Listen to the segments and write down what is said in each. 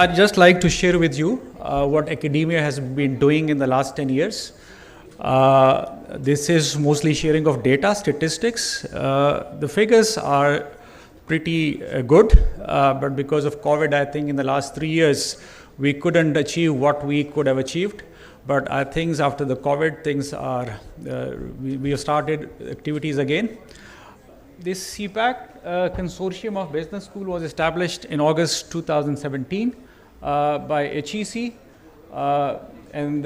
I'd just like to share with you what academia has been doing in the last 10 years. This is mostly sharing of data, statistics. The figures are pretty good, but because of COVID, I think in the last 3 years, we couldn't achieve what we could have achieved. But I think after the COVID, things are, we have started activities again. This CPAC consortium of business school was established in August 2017 by HEC. And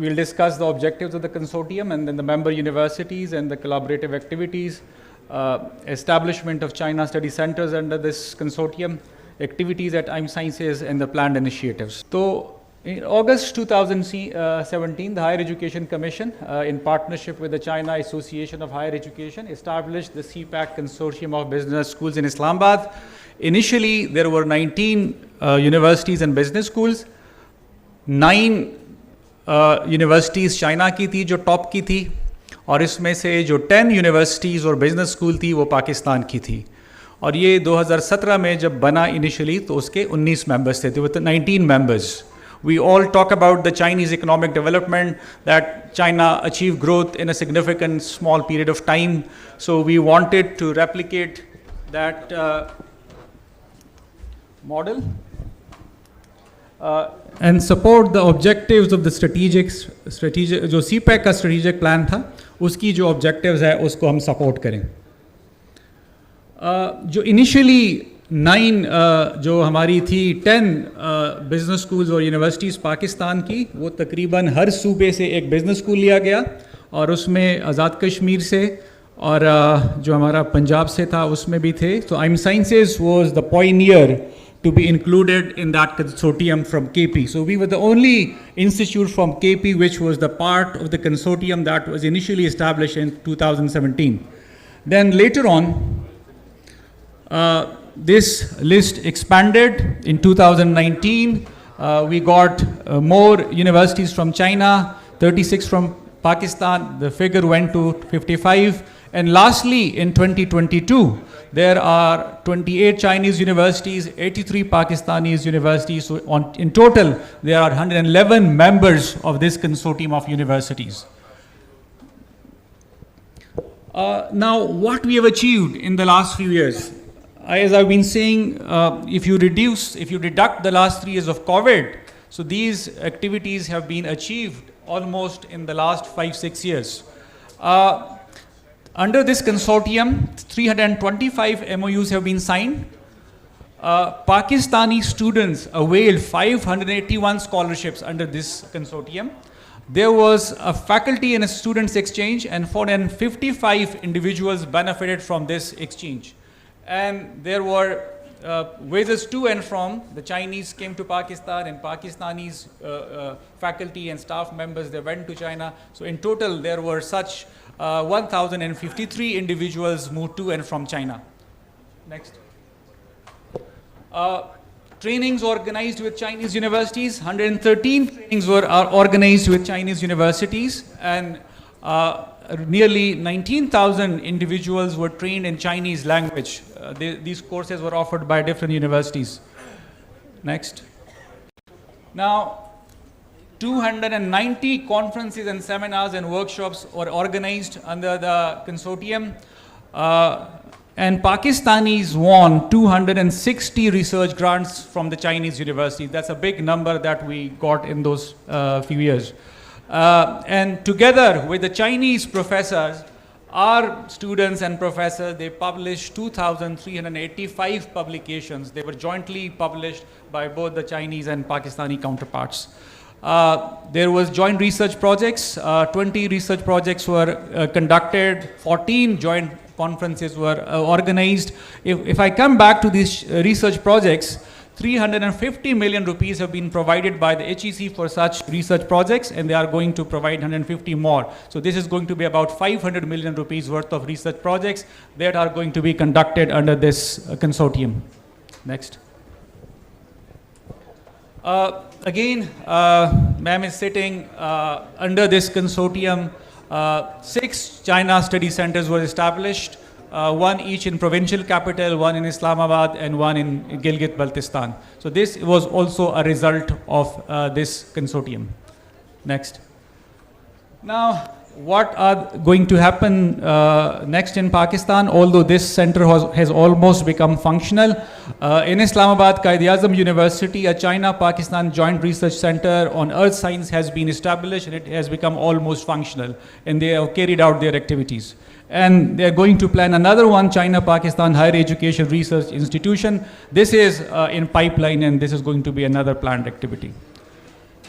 we'll discuss the objectives of the consortium and then the member universities and the collaborative activities, establishment of China study centers under this consortium, activities at IMScinces and the planned initiatives. So in August 2017, the Higher Education Commission, in partnership with the China Association of Higher Education, established the CPAC Consortium of Business Schools in Islamabad. Initially, there were 19 universities and business schools. 9 universities China की थी जो top की थी, और इसमें से जो 10 universities और बिजनेस स्कूल थी वो पाकिस्तान की थी. और ये 2017 में जब बना इनिशियली तो उसके 19 मेंबर्स थे, with 19 members. We all talk about the Chinese economic development, that China achieved growth in a significant small period of time. So we wanted to replicate that model and support the objectives of the strategic जो CPEC का strategic plan था, उसकी जो objectives है उसको हम support करें. जो initially 9 जो हमारी थी 10 बिजनेस स्कूल्स और यूनिवर्सिटीज़ पाकिस्तान की, वो तकरीबन हर सूबे से एक बिजनेस स्कूल लिया गया, और उसमें आज़ाद कश्मीर से और जो हमारा पंजाब से था उसमें भी थे. So IMScinces was the pioneer to be included in that consortium from KP. So we were the only institute from KP which was the part of the consortium that was initially established in 2017. Then later on, this list expanded. In 2019, we got more universities from China, 36 from Pakistan. The figure went to 55. And lastly, in 2022, there are 28 Chinese universities, 83 Pakistani universities. So in total, there are 111 members of this consortium of universities. Now, what we have achieved in the last few years, as I've been saying, if you deduct the last 3 years of COVID, so these activities have been achieved almost in the last 5-6 years. Under this consortium, 325 MOUs have been signed. Pakistani students availed 581 scholarships under this consortium. There was a faculty and a students exchange, and 455 individuals benefited from this exchange. And there were visits to and from. The Chinese came to Pakistan, and Pakistanis faculty and staff members, they went to China. So in total, there were such 1,053 individuals moved to and from China. Next. Trainings organized with Chinese universities. 113 trainings were organized with Chinese universities, and nearly 19,000 individuals were trained in Chinese language. These courses were offered by different universities. Next. Now, 290 conferences and seminars and workshops were organized under the consortium. And Pakistanis won 260 research grants from the Chinese universities. That's a big number that we got in those few years. And together with the Chinese professors, our students and professors, they published 2,385 publications. They were jointly published by both the Chinese and Pakistani counterparts. There was joint research projects. 20 research projects were conducted. 14 joint conferences were organized. If I come back to these research projects, 350 million rupees have been provided by the HEC for such research projects, and they are going to provide 150 more. So this is going to be about 500 million rupees worth of research projects that are going to be conducted under this consortium. Next. Again, ma'am is sitting under this consortium. 6 China study centers were established. one each in provincial capital, one in Islamabad, and one in Gilgit-Baltistan. So this was also a result of this consortium. Next. Now, what are going to happen next in Pakistan? Although this center has almost become functional, in Islamabad, Quaid-e-Azam University, a China-Pakistan Joint Research Center on Earth Science has been established, and it has become almost functional, and they have carried out their activities. And they're going to plan another one, China-Pakistan Higher Education Research Institution. This is in pipeline, and this is going to be another planned activity.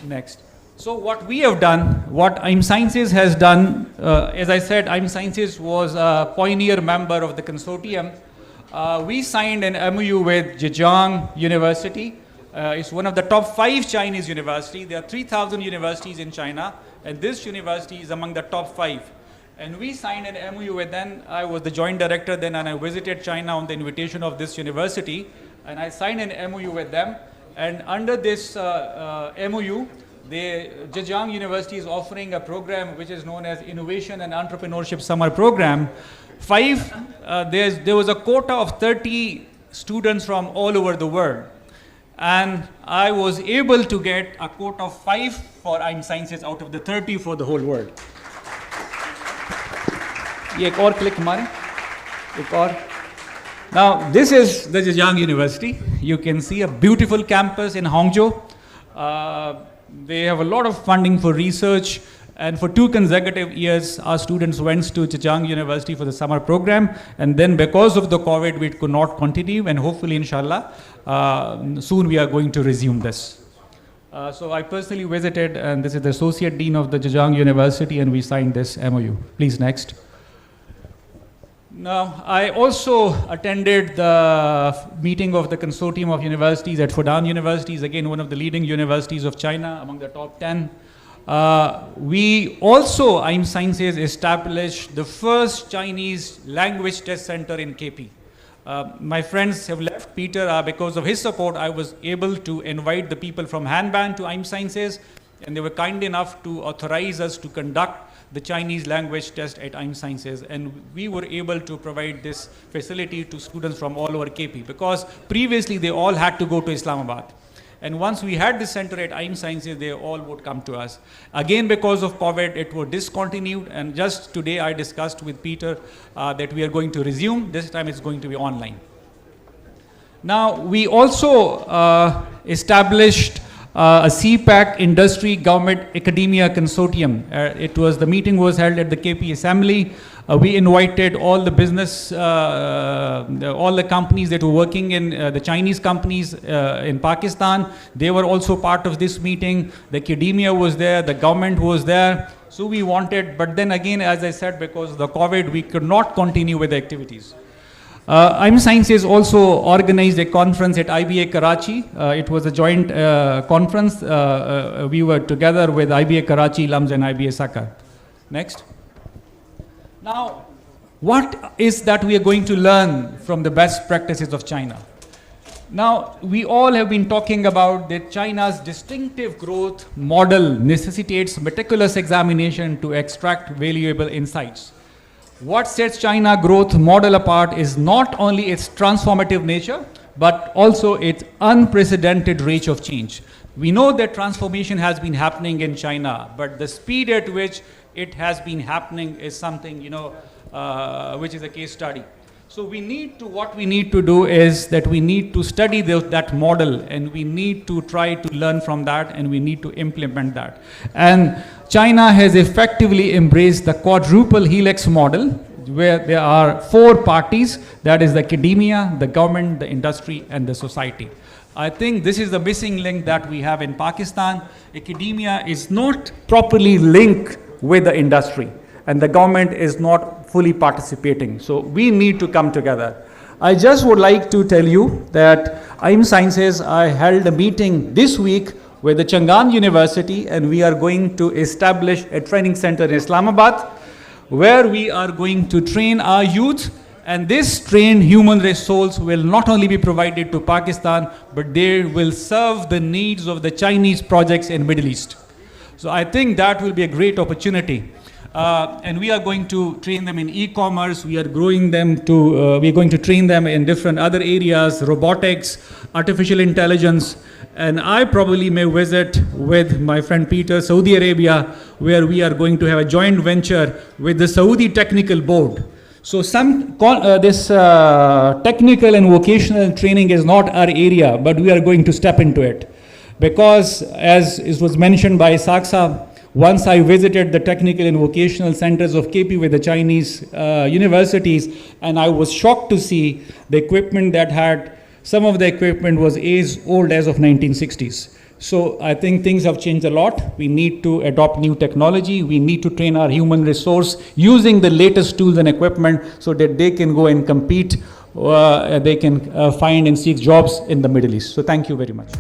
Next. So what we have done, what IMScinces has done, as I said, IMScinces was a pioneer member of the consortium. We signed an MOU with Zhejiang University. It's one of the top 5 Chinese universities. There are 3,000 universities in China, and this university is among the top 5. And we signed an MOU with them. I was the joint director then, and I visited China on the invitation of this university, and I signed an MOU with them. And under this MOU, the Zhejiang University is offering a program which is known as Innovation and Entrepreneurship Summer Program. There was a quota of 30 students from all over the world. And I was able to get a quota of 5 for IMScinces out of the 30 for the whole world. Now, this is the Zhejiang University. You can see a beautiful campus in Hangzhou. They have a lot of funding for research, and for 2 consecutive years, our students went to Zhejiang University for the summer program, and then because of the COVID, we could not continue, and hopefully, inshallah, soon we are going to resume this. So I personally visited, and this is the Associate Dean of the Zhejiang University, and we signed this MOU. Please, next. Now, I also attended the meeting of the consortium of universities at Fudan Universities, again, one of the leading universities of China, among the top 10. We also, IMScinces, established the first Chinese language test center in KP. My friends have left Peter. Because of his support, I was able to invite the people from Hanban to IMScinces, and they were kind enough to authorize us to conduct the Chinese language test at IMScinces, and we were able to provide this facility to students from all over KP, because previously they all had to go to Islamabad. And once we had this center at IMScinces, they all would come to us. Again, because of COVID, it was discontinued, and just today I discussed with Peter that we are going to resume. This time it's going to be online. Now, we also established a CPAC Industry Government Academia Consortium. The meeting was held at the KP Assembly. We invited all the business, all the companies that were working in the Chinese companies in Pakistan. They were also part of this meeting. The academia was there, the government was there. So we wanted, but then again, as I said, because of the COVID, we could not continue with the activities. IMScinces also organized a conference at IBA Karachi. It was a joint conference. We were together with IBA Karachi, LUMS, and IBA Sakar. Next. Now, what is that we are going to learn from the best practices of China? Now, we all have been talking about that China's distinctive growth model necessitates meticulous examination to extract valuable insights. What sets China growth model apart is not only its transformative nature, but also its unprecedented rate of change. We know that transformation has been happening in China, but the speed at which it has been happening is something, which is a case study. So what we need to do is that we need to study that model, and we need to try to learn from that, and we need to implement that. And China has effectively embraced the quadruple helix model, where there are 4 parties, that is the academia, the government, the industry, and the society. I think this is the missing link that we have in Pakistan. Academia is not properly linked with the industry, and the government is not fully participating. So we need to come together. I just would like to tell you that IMScinces, I held a meeting this week with the Chang'an University, and we are going to establish a training center in Islamabad, where we are going to train our youth, and this trained human resource will not only be provided to Pakistan, but they will serve the needs of the Chinese projects in Middle East. So I think that will be a great opportunity. and we are going to train them in e-commerce. We are growing them to, we are going to train them in different other areas, robotics, artificial intelligence. And I probably may visit with my friend Peter, Saudi Arabia, where we are going to have a joint venture with the Saudi Technical Board. So this technical and vocational training is not our area, but we are going to step into it. Because as it was mentioned by Saksa, once I visited the technical and vocational centers of KP with the Chinese universities, and I was shocked to see the equipment that had, some of the equipment was as old as of 1960s. So I think things have changed a lot. We need to adopt new technology. We need to train our human resource using the latest tools and equipment so that they can go and compete, they can find and seek jobs in the Middle East. So thank you very much.